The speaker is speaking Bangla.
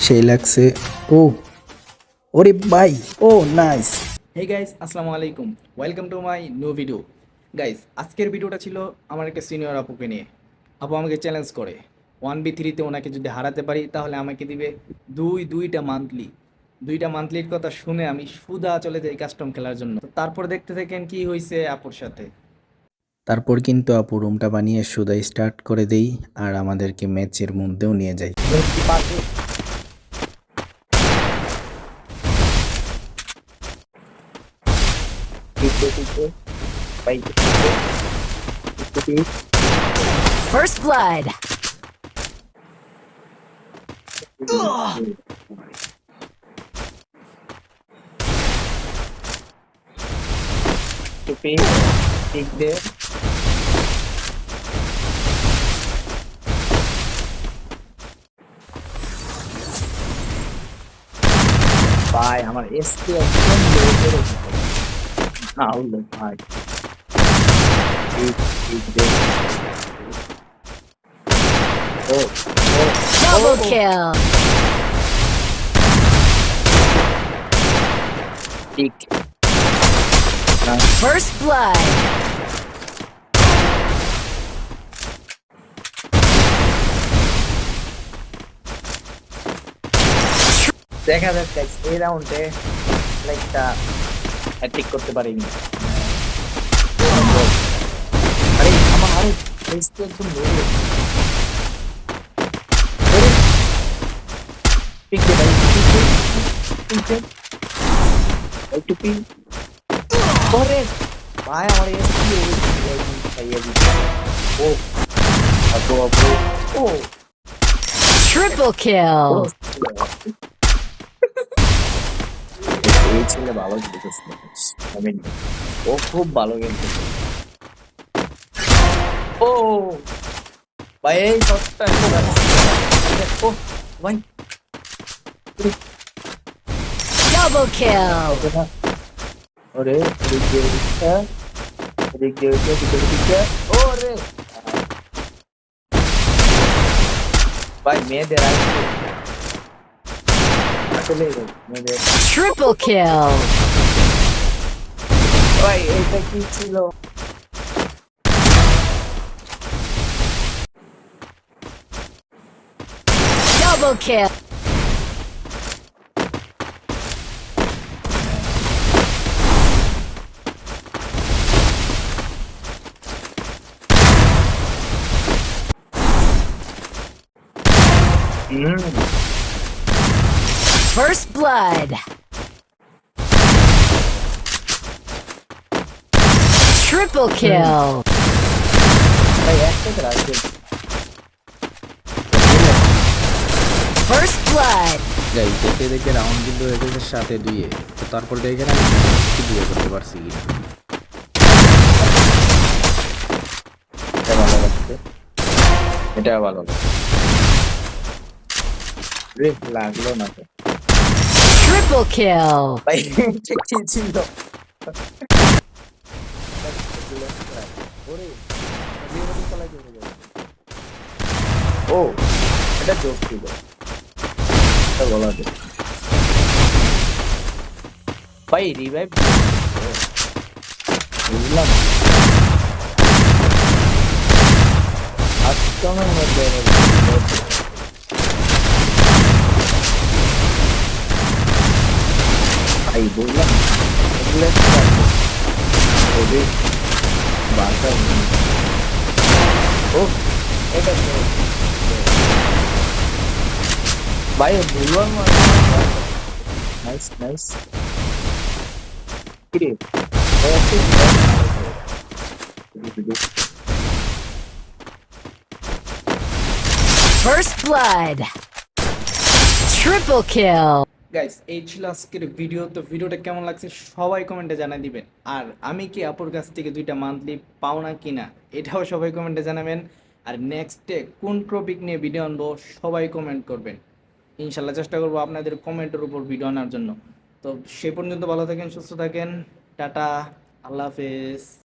সেই লাগছে। ও ওরে ভাই, ও নাইস। হে গাইস, আসসালামু আলাইকুম, welcome to my new video. Guys, আজকের ভিডিওটা ছিল আমার একটা সিনিয়র আপুকে নিয়ে। আপু আমাকে চ্যালেঞ্জ করে 1v3-তে ওনাকে যদি হারাতে পারি তাহলে আমাকে দিবে দুইটা মান্থলি। দুইটা মান্থলির কথা শুনে আমি সুদা চলে যাই কাস্টম খেলার জন্য। তো তারপর দেখতে থাকেন কি হয়েছে আপুর সাথে। তারপর কিন্তু আপু রুমটা বানিয়ে সুদাই স্টার্ট করে দেই, আর আমাদেরকে ম্যাচের মধ্যেও নিয়ে যায়। কি পারবে? First blood. Ugh. ঠিক দে। ভাই আমার এসপি একদম লো করে আউলো ভাই। ঠিক ঠিক দে। ও ও Double ও kill. ঠিক না। First blood. দেখা যাক গাইস, এই রাউন্ডে লাইকটা হ্যাট্রিক করতে পারিনি। আরে আমার আরে এসপি একদম লো। পিক দে ভাই, পিক দে একটু পিক করে ভাই। আমার এসপি খাইয়ে দিচ্ছে। ও আপু আপু। ও Triple kill. এই ছেলে ভালো খেলতেছে। আমি ও খুব ভালো খেলতেছে। ও ভাই এই শটটা ও ভাই Double kill. ওরে এদিক দিয়ে ওদিকটা, এদিক দিয়ে ওদিকটা, এদিক দিয়ে ওদিকটা। ওরে ভাই মেয়েদের আসলে মেয়েদের Triple kill. ভাই এটা কি ছিল? Double kill. First blood. Triple kill. ভাই একসাথে রাখবে। First blood. যাই দেখে দেখে রাউন্ড কিন্তু হয়ে গেছে 7-2। তো তারপর দেখে না কি দিয়ে করতে পারছি কিনা। এটা ভালো লাগছে, এটা ভালো লাগছে। রে লাগলো না তো Triple kill. ভাই, ঠিক ঠিক ছিল। ও এটা জোক ছিল, এটা বলা যায়। ভাই রিভাইভ বুঝলাম। আক্রমণের মধ্যে ভাই বুঝলাম ওদের বাসা। ও এটা তো ভাই বুঝলাম। Nice nice. কিরে First blood. Triple kill. Guys, এই ছিল আজকের ভিডিও। তো ভিডিওটা কেমন লাগছে সবাই কমেন্টে জানাই দিবেন। আর আমি কি আপুর কাছ থেকে দুইটা মান্থলি পাও না কিনা এটাও সবাই কমেন্টে জানাবেন। আর নেক্সটে কোন টপিক নিয়ে ভিডিও আনবো সবাই কমেন্ট করবেন। ইনশাল্লাহ চেষ্টা করবো আপনাদের কমেন্টের উপর ভিডিও আনার জন্য। তো সে পর্যন্ত ভালো থাকেন, সুস্থ থাকেন। টাটা, আল্লাহ হাফেজ।